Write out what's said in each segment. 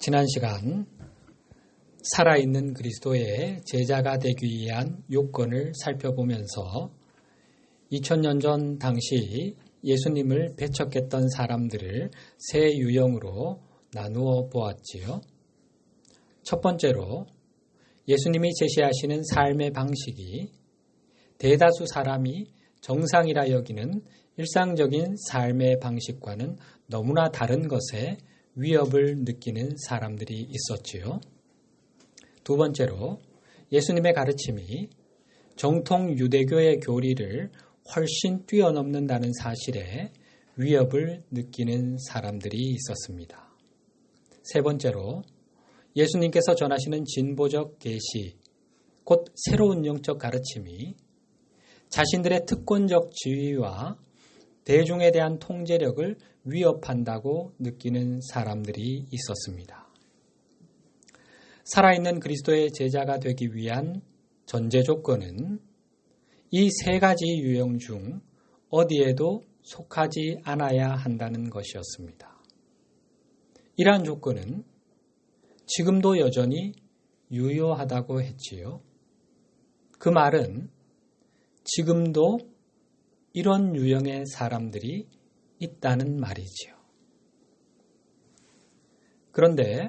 지난 시간 살아있는 그리스도의 제자가 되기 위한 요건을 살펴보면서 2000년 전 당시 예수님을 배척했던 사람들을 세 유형으로 나누어 보았지요. 첫 번째로 예수님이 제시하시는 삶의 방식이 대다수 사람이 정상이라 여기는 일상적인 삶의 방식과는 너무나 다른 것에 위협을 느끼는 사람들이 있었지요. 두 번째로 예수님의 가르침이 정통 유대교의 교리를 훨씬 뛰어넘는다는 사실에 위협을 느끼는 사람들이 있었습니다. 세 번째로 예수님께서 전하시는 진보적 계시, 곧 새로운 영적 가르침이 자신들의 특권적 지위와 대중에 대한 통제력을 위협한다고 느끼는 사람들이 있었습니다. 살아있는 그리스도의 제자가 되기 위한 전제 조건은 이 세 가지 유형 중 어디에도 속하지 않아야 한다는 것이었습니다. 이러한 조건은 지금도 여전히 유효하다고 했지요. 그 말은 지금도 이런 유형의 사람들이 있다는 말이지요. 그런데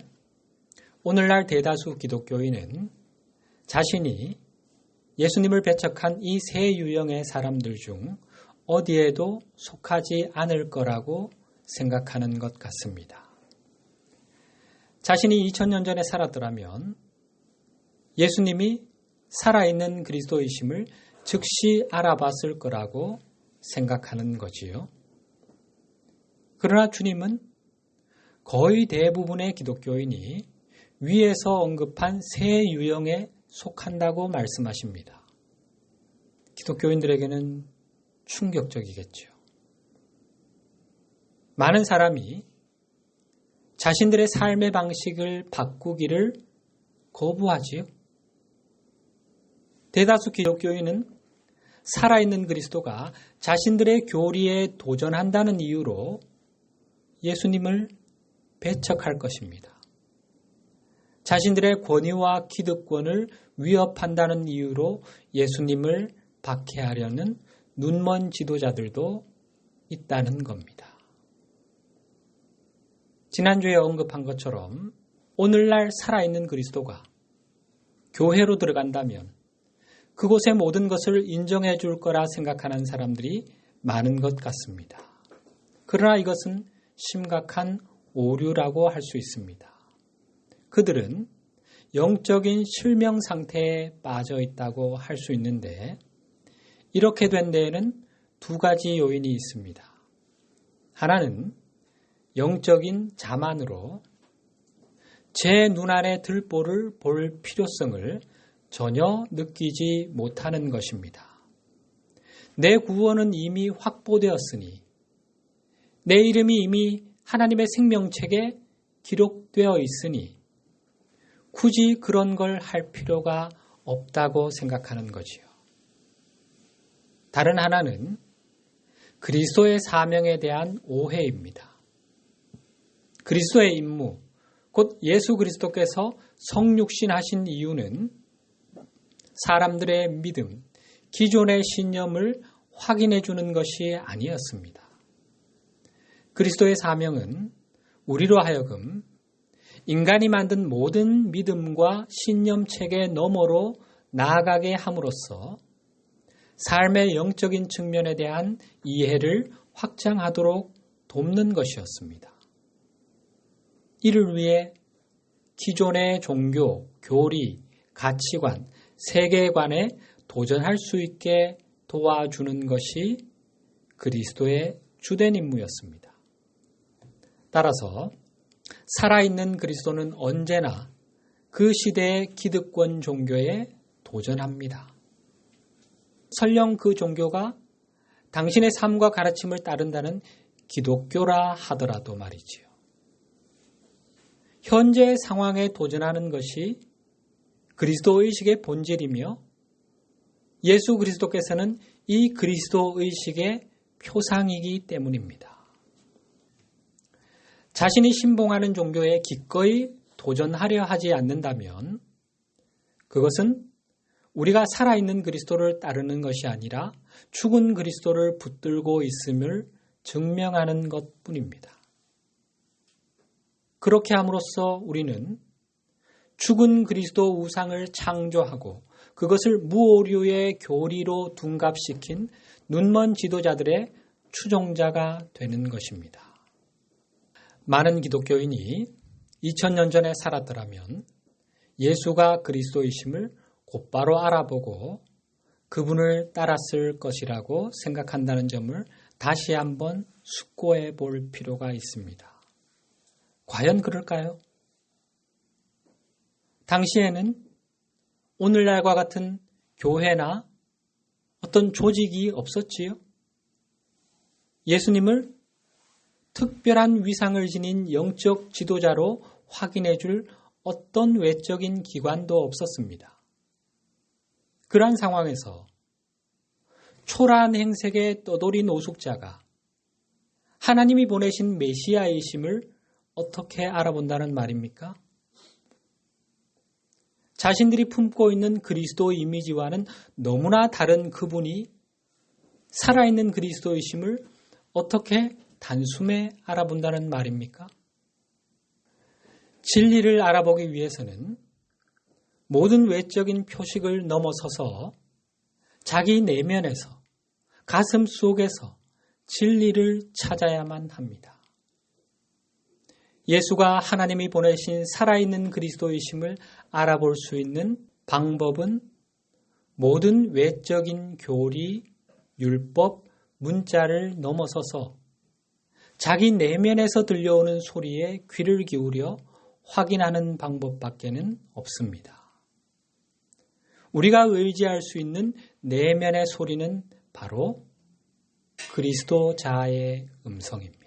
오늘날 대다수 기독교인은 자신이 예수님을 배척한 이 세 유형의 사람들 중 어디에도 속하지 않을 거라고 생각하는 것 같습니다. 자신이 2000년 전에 살았더라면 예수님이 살아있는 그리스도이심을 즉시 알아봤을 거라고 생각하는 거지요. 그러나 주님은 거의 대부분의 기독교인이 위에서 언급한 세 유형에 속한다고 말씀하십니다. 기독교인들에게는 충격적이겠죠. 많은 사람이 자신들의 삶의 방식을 바꾸기를 거부하지요. 대다수 기독교인은 살아있는 그리스도가 자신들의 교리에 도전한다는 이유로 예수님을 배척할 것입니다. 자신들의 권위와 기득권을 위협한다는 이유로 예수님을 박해하려는 눈먼 지도자들도 있다는 겁니다. 지난주에 언급한 것처럼 오늘날 살아있는 그리스도가 교회로 들어간다면 그곳의 모든 것을 인정해 줄 거라 생각하는 사람들이 많은 것 같습니다. 그러나 이것은 심각한 오류라고 할 수 있습니다. 그들은 영적인 실명 상태에 빠져 있다고 할 수 있는데 이렇게 된 데에는 두 가지 요인이 있습니다. 하나는 영적인 자만으로 제 눈안에 들보를 볼 필요성을 전혀 느끼지 못하는 것입니다. 내 구원은 이미 확보되었으니 내 이름이 이미 하나님의 생명책에 기록되어 있으니 굳이 그런 걸 할 필요가 없다고 생각하는 거지요. 다른 하나는 그리스도의 사명에 대한 오해입니다. 그리스도의 임무, 곧 예수 그리스도께서 성육신하신 이유는 사람들의 믿음, 기존의 신념을 확인해 주는 것이 아니었습니다. 그리스도의 사명은 우리로 하여금 인간이 만든 모든 믿음과 신념 체계 너머로 나아가게 함으로써 삶의 영적인 측면에 대한 이해를 확장하도록 돕는 것이었습니다. 이를 위해 기존의 종교, 교리, 가치관, 세계관에 도전할 수 있게 도와주는 것이 그리스도의 주된 임무였습니다. 따라서 살아있는 그리스도는 언제나 그 시대의 기득권 종교에 도전합니다. 설령 그 종교가 당신의 삶과 가르침을 따른다는 기독교라 하더라도 말이지요. 현재의 상황에 도전하는 것이 그리스도의식의 본질이며 예수 그리스도께서는 이 그리스도의식의 표상이기 때문입니다. 자신이 신봉하는 종교에 기꺼이 도전하려 하지 않는다면 그것은 우리가 살아있는 그리스도를 따르는 것이 아니라 죽은 그리스도를 붙들고 있음을 증명하는 것뿐입니다. 그렇게 함으로써 우리는 죽은 그리스도 우상을 창조하고 그것을 무오류의 교리로 둔갑시킨 눈먼 지도자들의 추종자가 되는 것입니다. 많은 기독교인이 2000년 전에 살았더라면 예수가 그리스도이심을 곧바로 알아보고 그분을 따랐을 것이라고 생각한다는 점을 다시 한번 숙고해 볼 필요가 있습니다. 과연 그럴까요? 당시에는 오늘날과 같은 교회나 어떤 조직이 없었지요. 예수님을 특별한 위상을 지닌 영적 지도자로 확인해 줄 어떤 외적인 기관도 없었습니다. 그러한 상황에서 초라한 행색의 떠돌이 노숙자가 하나님이 보내신 메시아이심을 어떻게 알아본다는 말입니까? 자신들이 품고 있는 그리스도 이미지와는 너무나 다른 그분이 살아있는 그리스도이심을 어떻게 단숨에 알아본다는 말입니까? 진리를 알아보기 위해서는 모든 외적인 표식을 넘어서서 자기 내면에서 가슴 속에서 진리를 찾아야만 합니다. 예수가 하나님이 보내신 살아있는 그리스도이심을 알아볼 수 있는 방법은 모든 외적인 교리, 율법, 문자를 넘어서서 자기 내면에서 들려오는 소리에 귀를 기울여 확인하는 방법밖에는 없습니다. 우리가 의지할 수 있는 내면의 소리는 바로 그리스도 자아의 음성입니다.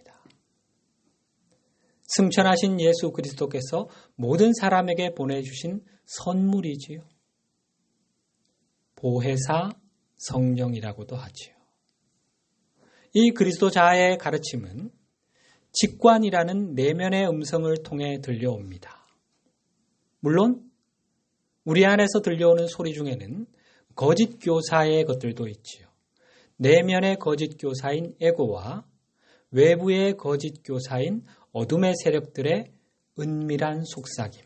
승천하신 예수 그리스도께서 모든 사람에게 보내주신 선물이지요. 보혜사 성령이라고도 하지요. 이 그리스도 자아의 가르침은 직관이라는 내면의 음성을 통해 들려옵니다. 물론 우리 안에서 들려오는 소리 중에는 거짓 교사의 것들도 있지요. 내면의 거짓 교사인 에고와 외부의 거짓 교사인 어둠의 세력들의 은밀한 속삭임,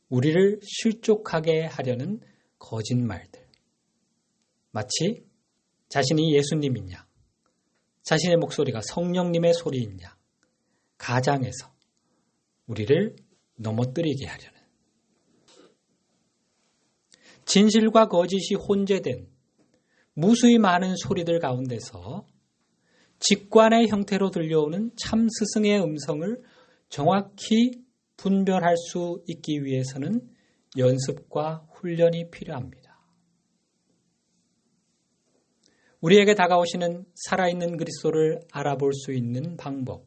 우리를 실족하게 하려는 거짓말들, 마치 자신이 예수님인 양, 자신의 목소리가 성령님의 소리인 양, 가장해서 우리를 넘어뜨리게 하려는, 진실과 거짓이 혼재된 무수히 많은 소리들 가운데서 직관의 형태로 들려오는 참 스승의 음성을 정확히 분별할 수 있기 위해서는 연습과 훈련이 필요합니다. 우리에게 다가오시는 살아있는 그리스도를 알아볼 수 있는 방법,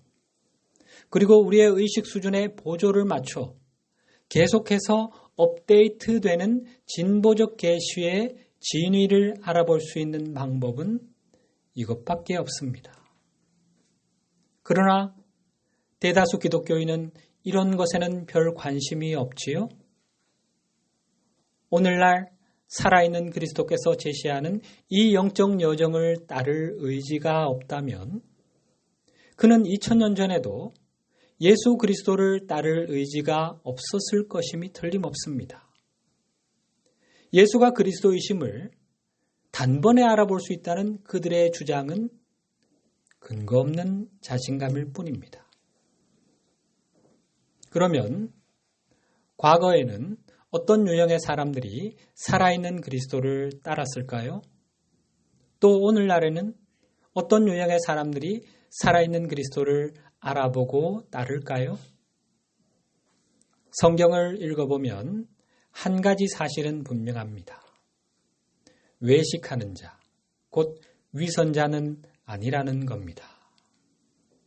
그리고 우리의 의식 수준에 보조를 맞춰 계속해서 업데이트되는 진보적 계시의 진위를 알아볼 수 있는 방법은 이것밖에 없습니다. 그러나 대다수 기독교인은 이런 것에는 별 관심이 없지요. 오늘날 살아있는 그리스도께서 제시하는 이 영적 여정을 따를 의지가 없다면 그는 2000년 전에도 예수 그리스도를 따를 의지가 없었을 것임이 틀림없습니다. 예수가 그리스도이심을 단번에 알아볼 수 있다는 그들의 주장은 근거 없는 자신감일 뿐입니다. 그러면 과거에는 어떤 유형의 사람들이 살아있는 그리스도를 따랐을까요? 또 오늘날에는 어떤 유형의 사람들이 살아있는 그리스도를 알아보고 따를까요? 성경을 읽어보면 한 가지 사실은 분명합니다. 외식하는 자, 곧 위선자는 아니라는 겁니다.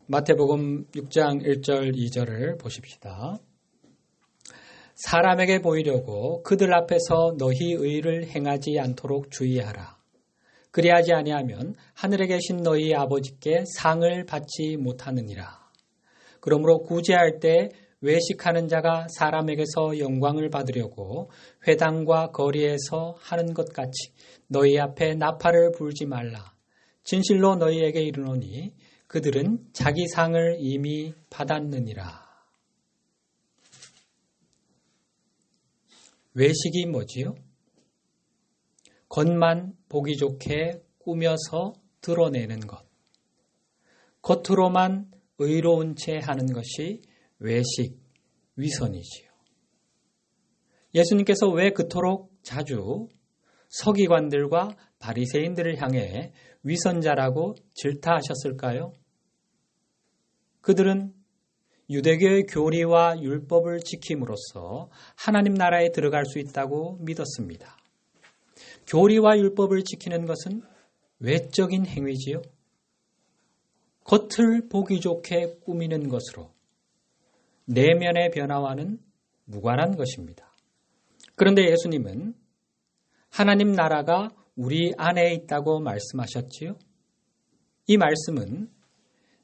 마태복음 6장 1절 2절을 보십시다. 사람에게 보이려고 그들 앞에서 너희 의를 행하지 않도록 주의하라. 그리하지 아니하면 하늘에 계신 너희 아버지께 상을 받지 못하느니라. 그러므로 구제할 때 외식하는 자가 사람에게서 영광을 받으려고 회당과 거리에서 하는 것 같이 너희 앞에 나팔을 불지 말라. 진실로 너희에게 이르노니 그들은 자기 상을 이미 받았느니라. 외식이 뭐지요? 겉만 보기 좋게 꾸며서 드러내는 것. 겉으로만 의로운 채 하는 것이 외식, 위선이지요. 예수님께서 왜 그토록 자주 서기관들과 바리새인들을 향해 위선자라고 질타하셨을까요? 그들은 유대교의 교리와 율법을 지킴으로써 하나님 나라에 들어갈 수 있다고 믿었습니다. 교리와 율법을 지키는 것은 외적인 행위지요. 겉을 보기 좋게 꾸미는 것으로 내면의 변화와는 무관한 것입니다. 그런데 예수님은 하나님 나라가 우리 안에 있다고 말씀하셨지요. 이 말씀은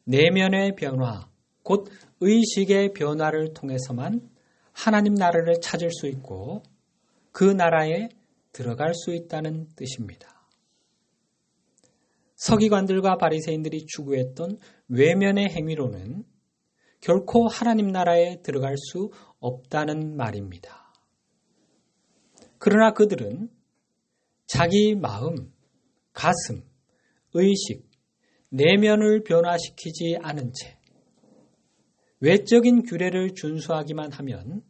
내면의 변화, 곧 의식의 변화를 통해서만 하나님 나라를 찾을 수 있고 그 나라에 들어갈 수 있다는 뜻입니다. 서기관들과 바리새인들이 추구했던 외면의 행위로는 결코 하나님 나라에 들어갈 수 없다는 말입니다. 그러나 그들은 자기 마음, 가슴, 의식, 내면을 변화시키지 않은 채 외적인 규례를 준수하기만 하면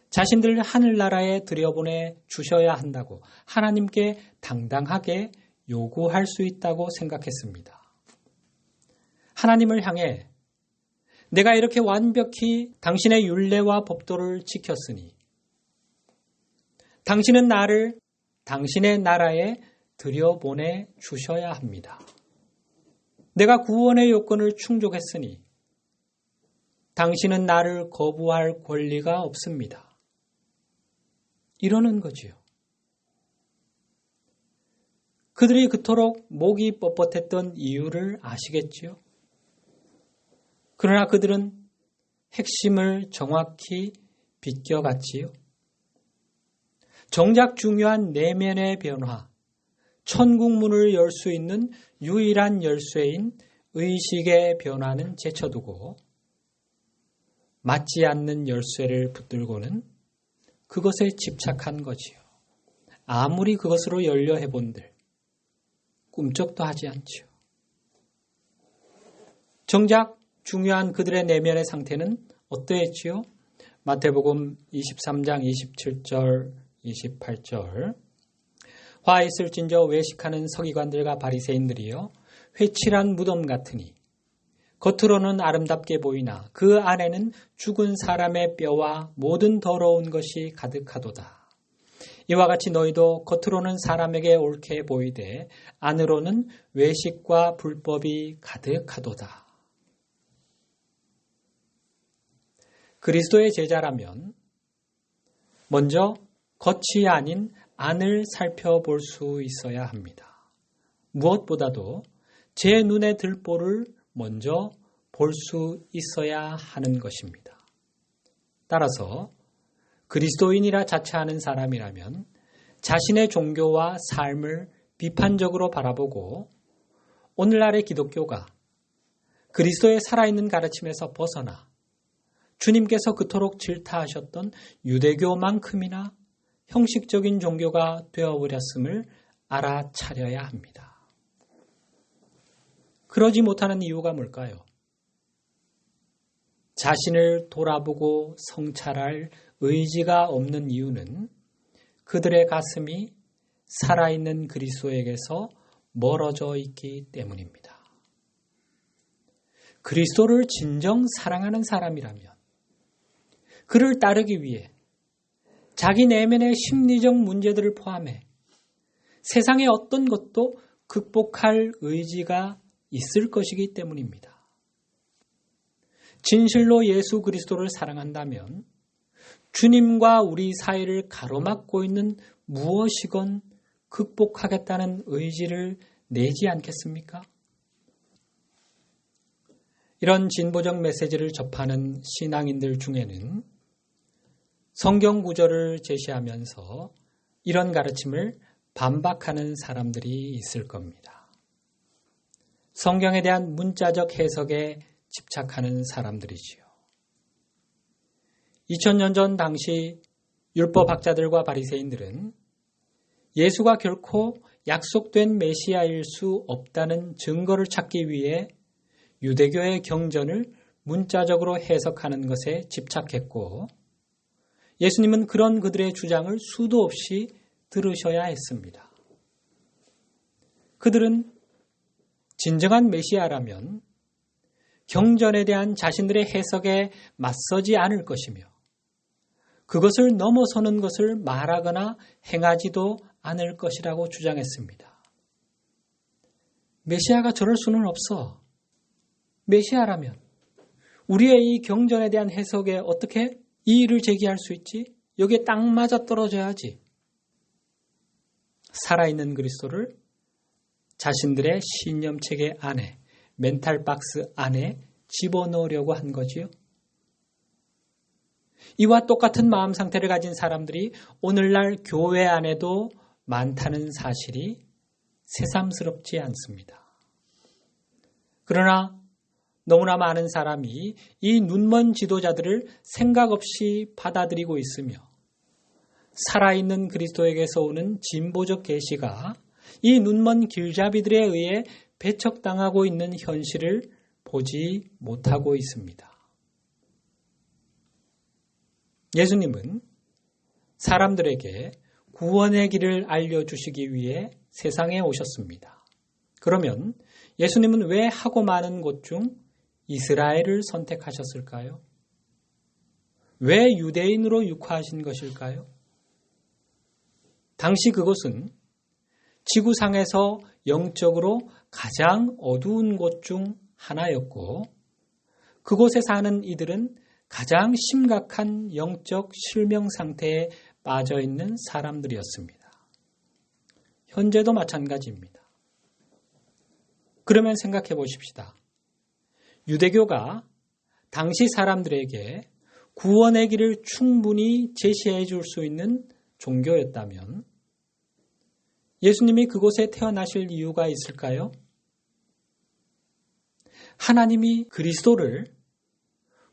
자신들 하늘나라에 들여보내 주셔야 한다고 하나님께 당당하게 요구할 수 있다고 생각했습니다. 하나님을 향해 내가 이렇게 완벽히 당신의 율례와 법도를 지켰으니 당신은 나를 당신의 나라에 들여보내 주셔야 합니다. 내가 구원의 요건을 충족했으니 당신은 나를 거부할 권리가 없습니다. 이러는 거지요. 그들이 그토록 목이 뻣뻣했던 이유를 아시겠지요? 그러나 그들은 핵심을 정확히 비껴갔지요. 정작 중요한 내면의 변화, 천국문을 열 수 있는 유일한 열쇠인 의식의 변화는 제쳐두고 맞지 않는 열쇠를 붙들고는 그것에 집착한 거지요. 아무리 그것으로 열려 해본들 꿈쩍도 하지 않지요. 정작 중요한 그들의 내면의 상태는 어떠했지요? 마태복음 23장 27절 28절 화 있을진저 외식하는 서기관들과 바리새인들이여 회칠한 무덤 같으니 겉으로는 아름답게 보이나 그 안에는 죽은 사람의 뼈와 모든 더러운 것이 가득하도다. 이와 같이 너희도 겉으로는 사람에게 옳게 보이되 안으로는 외식과 불법이 가득하도다. 그리스도의 제자라면 먼저 겉이 아닌 안을 살펴볼 수 있어야 합니다. 무엇보다도 제 눈에 들 보를 먼저 볼 수 있어야 하는 것입니다. 따라서 그리스도인이라 자처하는 사람이라면 자신의 종교와 삶을 비판적으로 바라보고 오늘날의 기독교가 그리스도의 살아있는 가르침에서 벗어나 주님께서 그토록 질타하셨던 유대교만큼이나 형식적인 종교가 되어버렸음을 알아차려야 합니다. 그러지 못하는 이유가 뭘까요? 자신을 돌아보고 성찰할 의지가 없는 이유는 그들의 가슴이 살아있는 그리스도에게서 멀어져 있기 때문입니다. 그리스도를 진정 사랑하는 사람이라면 그를 따르기 위해 자기 내면의 심리적 문제들을 포함해 세상의 어떤 것도 극복할 의지가 있을 것이기 때문입니다. 진실로 예수 그리스도를 사랑한다면 주님과 우리 사이를 가로막고 있는 무엇이건 극복하겠다는 의지를 내지 않겠습니까? 이런 진보적 메시지를 접하는 신앙인들 중에는 성경 구절을 제시하면서 이런 가르침을 반박하는 사람들이 있을 겁니다. 성경에 대한 문자적 해석에 집착하는 사람들이지요. 2000년 전 당시 율법학자들과 바리새인들은 예수가 결코 약속된 메시아일 수 없다는 증거를 찾기 위해 유대교의 경전을 문자적으로 해석하는 것에 집착했고, 예수님은 그런 그들의 주장을 수도 없이 들으셔야 했습니다. 그들은 진정한 메시아라면 경전에 대한 자신들의 해석에 맞서지 않을 것이며 그것을 넘어서는 것을 말하거나 행하지도 않을 것이라고 주장했습니다. 메시아가 저럴 수는 없어. 메시아라면 우리의 이 경전에 대한 해석에 어떻게 이의를 제기할 수 있지? 여기에 딱 맞아 떨어져야지. 살아있는 그리스도를 자신들의 신념체계 안에, 멘탈박스 안에 집어넣으려고 한 거지요. 이와 똑같은 마음 상태를 가진 사람들이 오늘날 교회 안에도 많다는 사실이 새삼스럽지 않습니다. 그러나 너무나 많은 사람이 이 눈먼 지도자들을 생각 없이 받아들이고 있으며 살아있는 그리스도에게서 오는 진보적 계시가 이 눈먼 길잡이들에 의해 배척당하고 있는 현실을 보지 못하고 있습니다. 예수님은 사람들에게 구원의 길을 알려주시기 위해 세상에 오셨습니다. 그러면 예수님은 왜 하고 많은 곳 중 이스라엘을 선택하셨을까요? 왜 유대인으로 육화하신 것일까요? 당시 그곳은 지구상에서 영적으로 가장 어두운 곳 중 하나였고 그곳에 사는 이들은 가장 심각한 영적 실명 상태에 빠져 있는 사람들이었습니다. 현재도 마찬가지입니다. 그러면 생각해 보십시다. 유대교가 당시 사람들에게 구원의 길을 충분히 제시해 줄 수 있는 종교였다면 예수님이 그곳에 태어나실 이유가 있을까요? 하나님이 그리스도를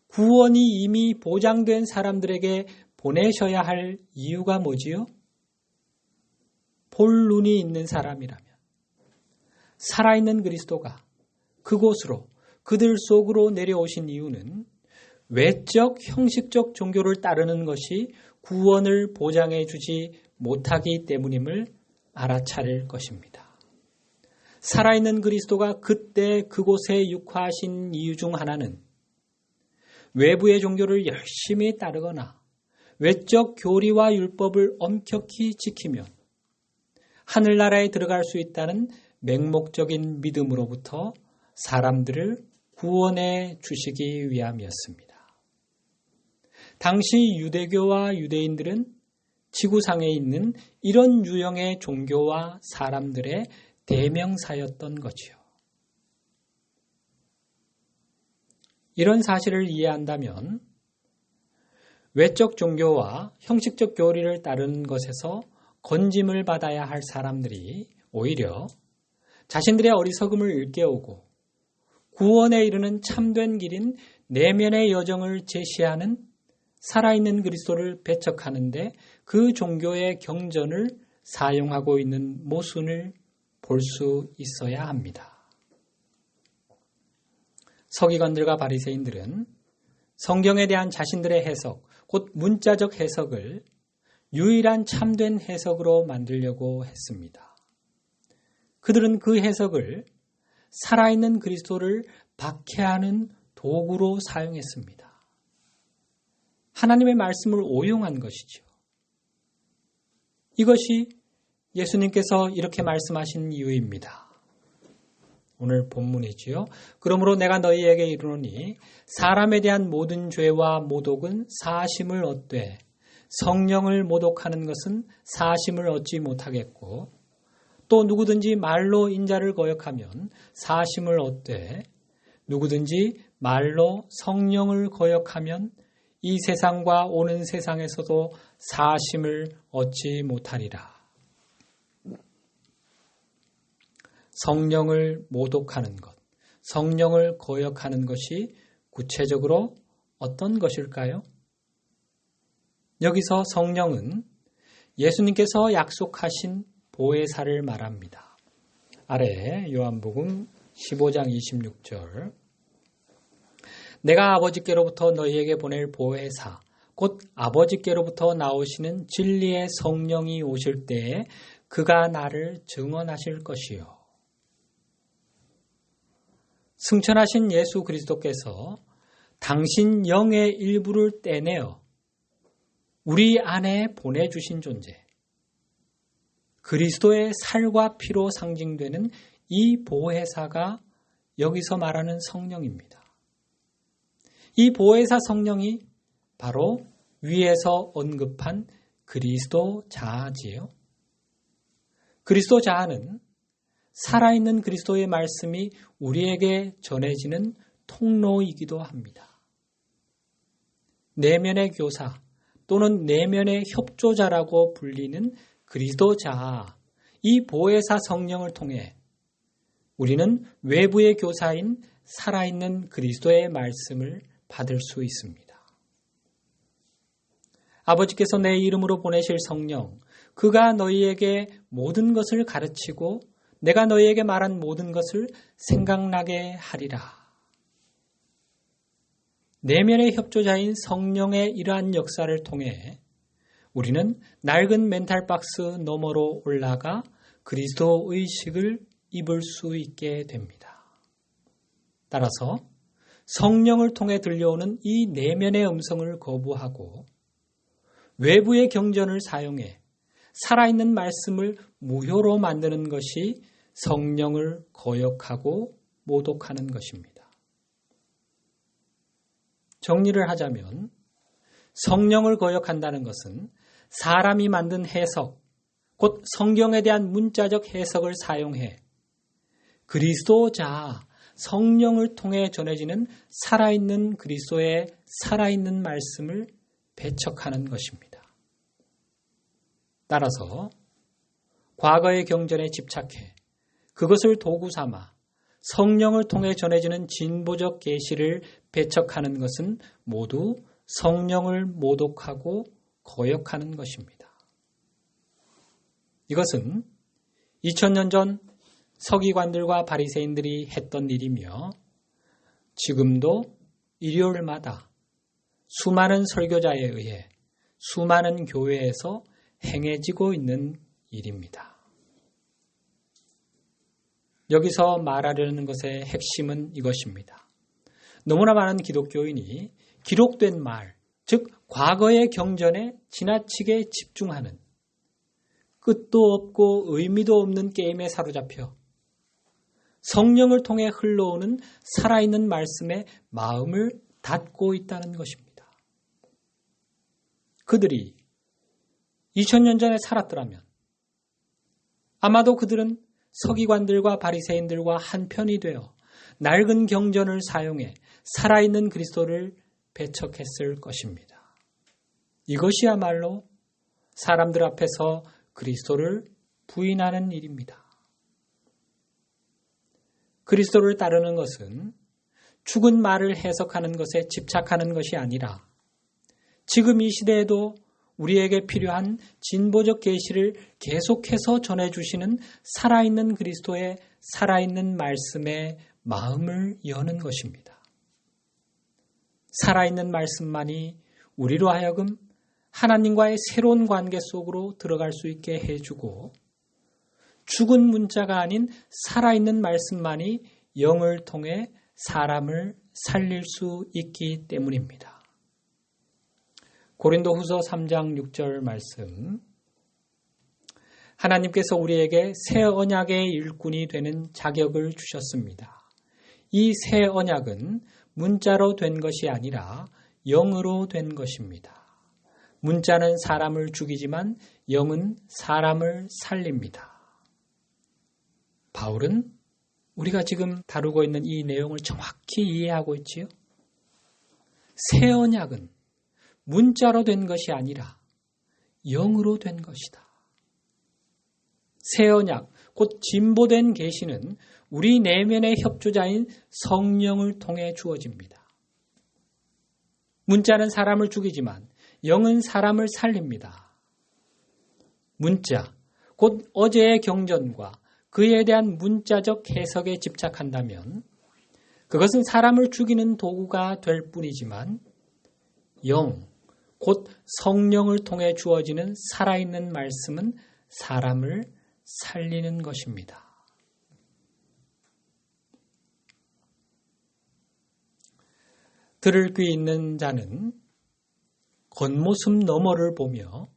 구원이 이미 보장된 사람들에게 보내셔야 할 이유가 뭐지요? 볼 눈이 있는 사람이라면 살아있는 그리스도가 그곳으로 그들 속으로 내려오신 이유는 외적 형식적 종교를 따르는 것이 구원을 보장해 주지 못하기 때문임을 알아차릴 것입니다. 살아있는 그리스도가 그때 그곳에 육화하신 이유 중 하나는 외부의 종교를 열심히 따르거나 외적 교리와 율법을 엄격히 지키면 하늘나라에 들어갈 수 있다는 맹목적인 믿음으로부터 사람들을 구원해 주시기 위함이었습니다. 당시 유대교와 유대인들은 지구상에 있는 이런 유형의 종교와 사람들의 대명사였던 거지요. 이런 사실을 이해한다면 외적 종교와 형식적 교리를 따르는 것에서 건짐을 받아야 할 사람들이 오히려 자신들의 어리석음을 일깨우고 구원에 이르는 참된 길인 내면의 여정을 제시하는 살아있는 그리스도를 배척하는데 그 종교의 경전을 사용하고 있는 모순을 볼 수 있어야 합니다. 서기관들과 바리새인들은 성경에 대한 자신들의 해석, 곧 문자적 해석을 유일한 참된 해석으로 만들려고 했습니다. 그들은 그 해석을 살아있는 그리스도를 박해하는 도구로 사용했습니다. 하나님의 말씀을 오용한 것이죠. 이것이 예수님께서 이렇게 말씀하신 이유입니다. 오늘 본문이지요. 그러므로 내가 너희에게 이르노니 사람에 대한 모든 죄와 모독은 사심을 얻되 성령을 모독하는 것은 사심을 얻지 못하겠고 또 누구든지 말로 인자를 거역하면 사심을 얻되 누구든지 말로 성령을 거역하면 이 세상과 오는 세상에서도 사심을 얻지 못하리라. 성령을 모독하는 것, 성령을 거역하는 것이 구체적으로 어떤 것일까요? 여기서 성령은 예수님께서 약속하신 보혜사를 말합니다. 아래 요한복음 15장 26절 내가 아버지께로부터 너희에게 보낼 보혜사 곧 아버지께로부터 나오시는 진리의 성령이 오실 때에 그가 나를 증언하실 것이요. 승천하신 예수 그리스도께서 당신 영의 일부를 떼내어 우리 안에 보내주신 존재, 그리스도의 살과 피로 상징되는 이 보혜사가 여기서 말하는 성령입니다. 이 보혜사 성령이 바로 위에서 언급한 그리스도 자아지요. 그리스도 자아는 살아있는 그리스도의 말씀이 우리에게 전해지는 통로이기도 합니다. 내면의 교사 또는 내면의 협조자라고 불리는 그리스도 자아, 이 보혜사 성령을 통해 우리는 외부의 교사인 살아있는 그리스도의 말씀을 받을 수 있습니다. 아버지께서 내 이름으로 보내실 성령, 그가 너희에게 모든 것을 가르치고 내가 너희에게 말한 모든 것을 생각나게 하리라. 내면의 협조자인 성령의 이러한 역사를 통해 우리는 낡은 멘탈박스 너머로 올라가 그리스도 의식을 입을 수 있게 됩니다. 따라서 성령을 통해 들려오는 이 내면의 음성을 거부하고 외부의 경전을 사용해 살아있는 말씀을 무효로 만드는 것이 성령을 거역하고 모독하는 것입니다. 정리를 하자면 성령을 거역한다는 것은 사람이 만든 해석, 곧 성경에 대한 문자적 해석을 사용해 그리스도 자아, 성령을 통해 전해지는 살아있는 그리스도의 살아있는 말씀을 배척하는 것입니다. 따라서 과거의 경전에 집착해 그것을 도구 삼아 성령을 통해 전해지는 진보적 계시를 배척하는 것은 모두 성령을 모독하고 거역하는 것입니다. 이것은 2000년 전 서기관들과 바리새인들이 했던 일이며 지금도 일요일마다 수많은 설교자에 의해 수많은 교회에서 행해지고 있는 일입니다. 여기서 말하려는 것의 핵심은 이것입니다. 너무나 많은 기독교인이 기록된 말, 즉 과거의 경전에 지나치게 집중하는 끝도 없고 의미도 없는 게임에 사로잡혀 성령을 통해 흘러오는 살아있는 말씀에 마음을 닫고 있다는 것입니다. 그들이 2000년 전에 살았더라면 아마도 그들은 서기관들과 바리새인들과 한편이 되어 낡은 경전을 사용해 살아있는 그리스도를 배척했을 것입니다. 이것이야말로 사람들 앞에서 그리스도를 부인하는 일입니다. 그리스도를 따르는 것은 죽은 말을 해석하는 것에 집착하는 것이 아니라 지금 이 시대에도 우리에게 필요한 진보적 계시를 계속해서 전해주시는 살아있는 그리스도의 살아있는 말씀에 마음을 여는 것입니다. 살아있는 말씀만이 우리로 하여금 하나님과의 새로운 관계 속으로 들어갈 수 있게 해주고 죽은 문자가 아닌 살아있는 말씀만이 영을 통해 사람을 살릴 수 있기 때문입니다. 고린도후서 3장 6절 말씀, 하나님께서 우리에게 새 언약의 일꾼이 되는 자격을 주셨습니다. 이 새 언약은 문자로 된 것이 아니라 영으로 된 것입니다. 문자는 사람을 죽이지만 영은 사람을 살립니다. 바울은 우리가 지금 다루고 있는 이 내용을 정확히 이해하고 있지요? 새 언약은 문자로 된 것이 아니라 영으로 된 것이다. 새 언약, 곧 진보된 계시는 우리 내면의 협조자인 성령을 통해 주어집니다. 문자는 사람을 죽이지만 영은 사람을 살립니다. 문자, 곧 어제의 경전과 그에 대한 문자적 해석에 집착한다면 그것은 사람을 죽이는 도구가 될 뿐이지만 영, 곧 성령을 통해 주어지는 살아있는 말씀은 사람을 살리는 것입니다. 들을 귀 있는 자는 겉모습 너머를 보며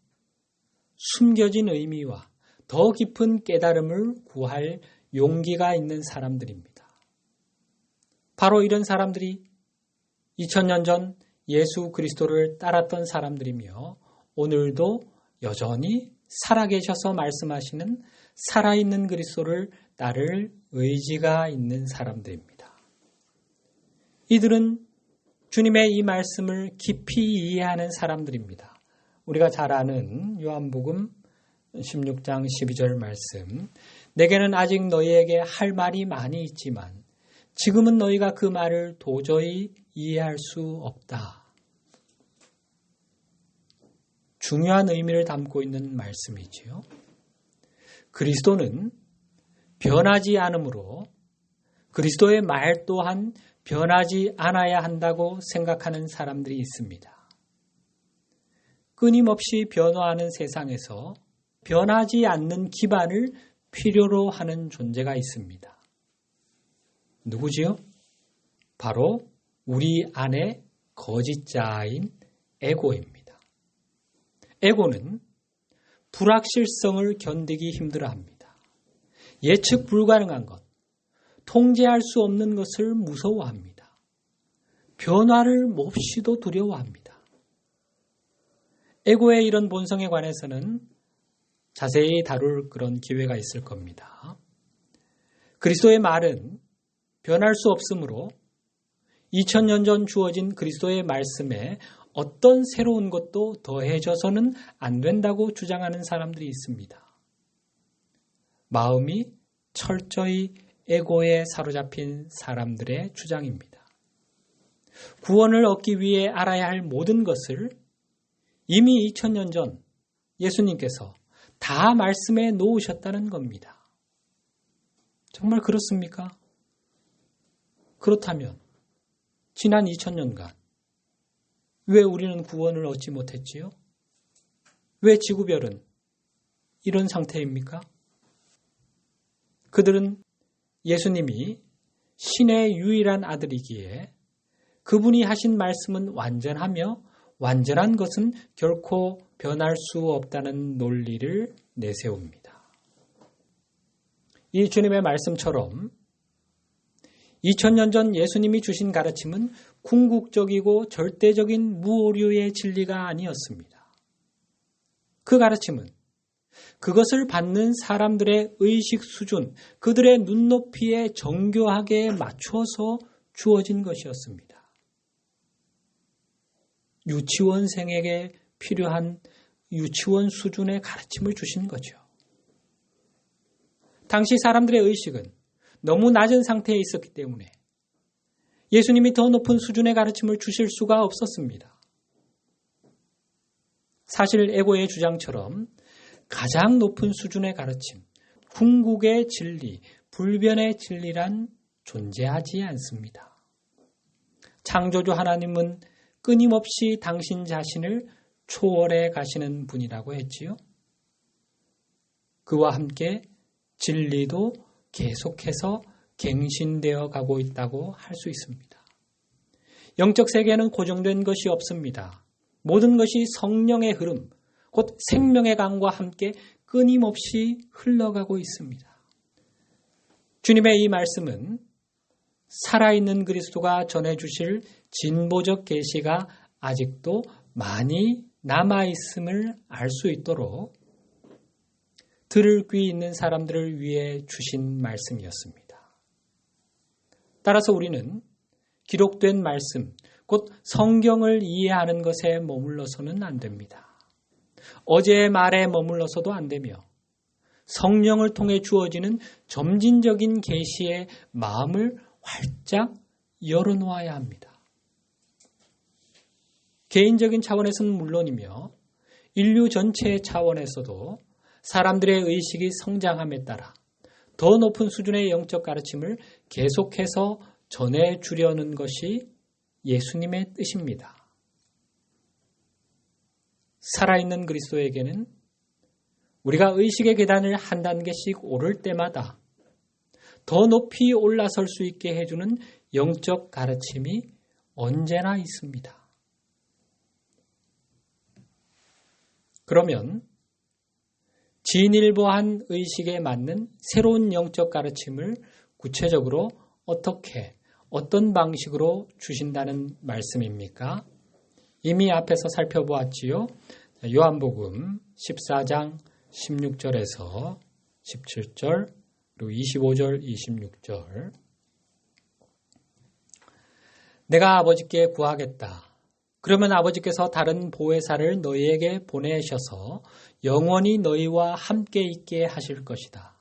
숨겨진 의미와 더 깊은 깨달음을 구할 용기가 있는 사람들입니다. 바로 이런 사람들이 2000년 전 예수 그리스도를 따랐던 사람들이며 오늘도 여전히 살아계셔서 말씀하시는 살아있는 그리스도를 따를 의지가 있는 사람들입니다. 이들은 주님의 이 말씀을 깊이 이해하는 사람들입니다. 우리가 잘 아는 요한복음 16장 12절 말씀, 내게는 아직 너희에게 할 말이 많이 있지만 지금은 너희가 그 말을 도저히 이해할 수 없다. 중요한 의미를 담고 있는 말씀이지요. 그리스도는 변하지 않으므로 그리스도의 말 또한 변하지 않아야 한다고 생각하는 사람들이 있습니다. 끊임없이 변화하는 세상에서 변하지 않는 기반을 필요로 하는 존재가 있습니다. 누구지요? 바로 우리 안에 거짓자인 에고입니다. 에고는 불확실성을 견디기 힘들어합니다. 예측 불가능한 것, 통제할 수 없는 것을 무서워합니다. 변화를 몹시도 두려워합니다. 에고의 이런 본성에 관해서는 자세히 다룰 그런 기회가 있을 겁니다. 그리스도의 말은 변할 수 없으므로 2000년 전 주어진 그리스도의 말씀에 어떤 새로운 것도 더해져서는 안 된다고 주장하는 사람들이 있습니다. 마음이 철저히 에고에 사로잡힌 사람들의 주장입니다. 구원을 얻기 위해 알아야 할 모든 것을 이미 2000년 전 예수님께서 다 말씀해 놓으셨다는 겁니다. 정말 그렇습니까? 그렇다면 지난 2000년간 왜 우리는 구원을 얻지 못했지요? 왜 지구별은 이런 상태입니까? 그들은 예수님이 신의 유일한 아들이기에 그분이 하신 말씀은 완전하며 완전한 것은 결코 변할 수 없다는 논리를 내세웁니다. 이 주님의 말씀처럼 2000년 전 예수님이 주신 가르침은 궁극적이고 절대적인 무오류의 진리가 아니었습니다. 그 가르침은 그것을 받는 사람들의 의식 수준, 그들의 눈높이에 정교하게 맞춰서 주어진 것이었습니다. 유치원생에게 필요한 유치원 수준의 가르침을 주신 거죠. 당시 사람들의 의식은 너무 낮은 상태에 있었기 때문에 예수님이 더 높은 수준의 가르침을 주실 수가 없었습니다. 사실 에고의 주장처럼 가장 높은 수준의 가르침, 궁극의 진리, 불변의 진리란 존재하지 않습니다. 창조주 하나님은 끊임없이 당신 자신을 초월해 가시는 분이라고 했지요. 그와 함께 진리도 계속해서 갱신되어 가고 있다고 할 수 있습니다. 영적 세계는 고정된 것이 없습니다. 모든 것이 성령의 흐름, 곧 생명의 강과 함께 끊임없이 흘러가고 있습니다. 주님의 이 말씀은 살아있는 그리스도가 전해주실 진보적 계시가 아직도 많이 남아있음을 알 수 있도록 들을 귀 있는 사람들을 위해 주신 말씀이었습니다. 따라서 우리는 기록된 말씀, 곧 성경을 이해하는 것에 머물러서는 안 됩니다. 어제의 말에 머물러서도 안 되며 성령을 통해 주어지는 점진적인 계시의 마음을 활짝 열어놓아야 합니다. 개인적인 차원에서는 물론이며 인류 전체의 차원에서도 사람들의 의식이 성장함에 따라 더 높은 수준의 영적 가르침을 계속해서 전해주려는 것이 예수님의 뜻입니다. 살아있는 그리스도에게는 우리가 의식의 계단을 한 단계씩 오를 때마다 더 높이 올라설 수 있게 해주는 영적 가르침이 언제나 있습니다. 그러면 진일보한 의식에 맞는 새로운 영적 가르침을 구체적으로 어떤 방식으로 주신다는 말씀입니까? 이미 앞에서 살펴보았지요. 요한복음 14장 16절에서 17절 그리고 25절 26절 내가 아버지께 구하겠다. 그러면 아버지께서 다른 보혜사를 너희에게 보내셔서 영원히 너희와 함께 있게 하실 것이다.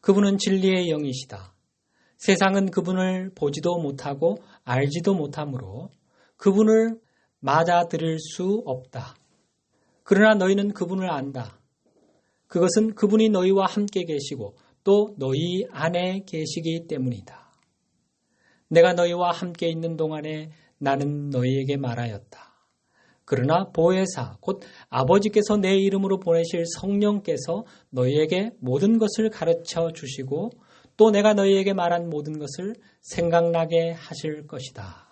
그분은 진리의 영이시다. 세상은 그분을 보지도 못하고 알지도 못하므로 그분을 맞아들일 수 없다. 그러나 너희는 그분을 안다. 그것은 그분이 너희와 함께 계시고 또 너희 안에 계시기 때문이다. 내가 너희와 함께 있는 동안에 나는 너희에게 말하였다. 그러나 보혜사 곧 아버지께서 내 이름으로 보내실 성령께서 너희에게 모든 것을 가르쳐 주시고 또 내가 너희에게 말한 모든 것을 생각나게 하실 것이다.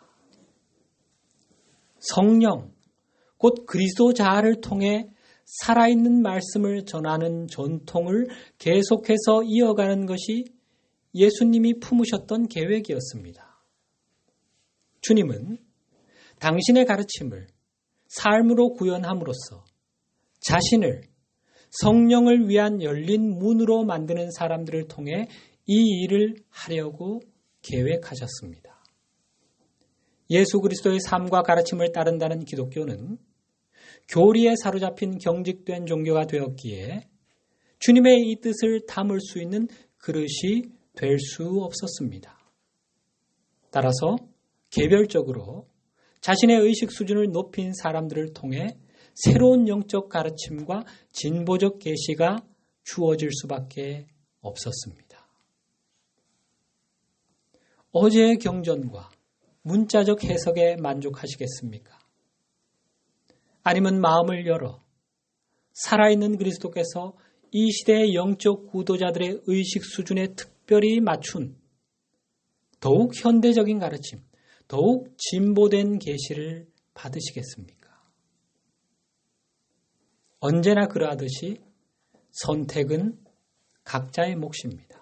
성령 곧 그리스도 자아를 통해 살아있는 말씀을 전하는 전통을 계속해서 이어가는 것이 예수님이 품으셨던 계획이었습니다. 주님은 당신의 가르침을 삶으로 구현함으로써 자신을 성령을 위한 열린 문으로 만드는 사람들을 통해 이 일을 하려고 계획하셨습니다. 예수 그리스도의 삶과 가르침을 따른다는 기독교는 교리에 사로잡힌 경직된 종교가 되었기에 주님의 이 뜻을 담을 수 있는 그릇이 될 수 없었습니다. 따라서 개별적으로 자신의 의식 수준을 높인 사람들을 통해 새로운 영적 가르침과 진보적 계시가 주어질 수밖에 없었습니다. 어제의 경전과 문자적 해석에 만족하시겠습니까? 아니면 마음을 열어 살아있는 그리스도께서 이 시대의 영적 구도자들의 의식 수준에 특별히 맞춘 더욱 현대적인 가르침, 더욱 진보된 계시를 받으시겠습니까? 언제나 그러하듯이 선택은 각자의 몫입니다.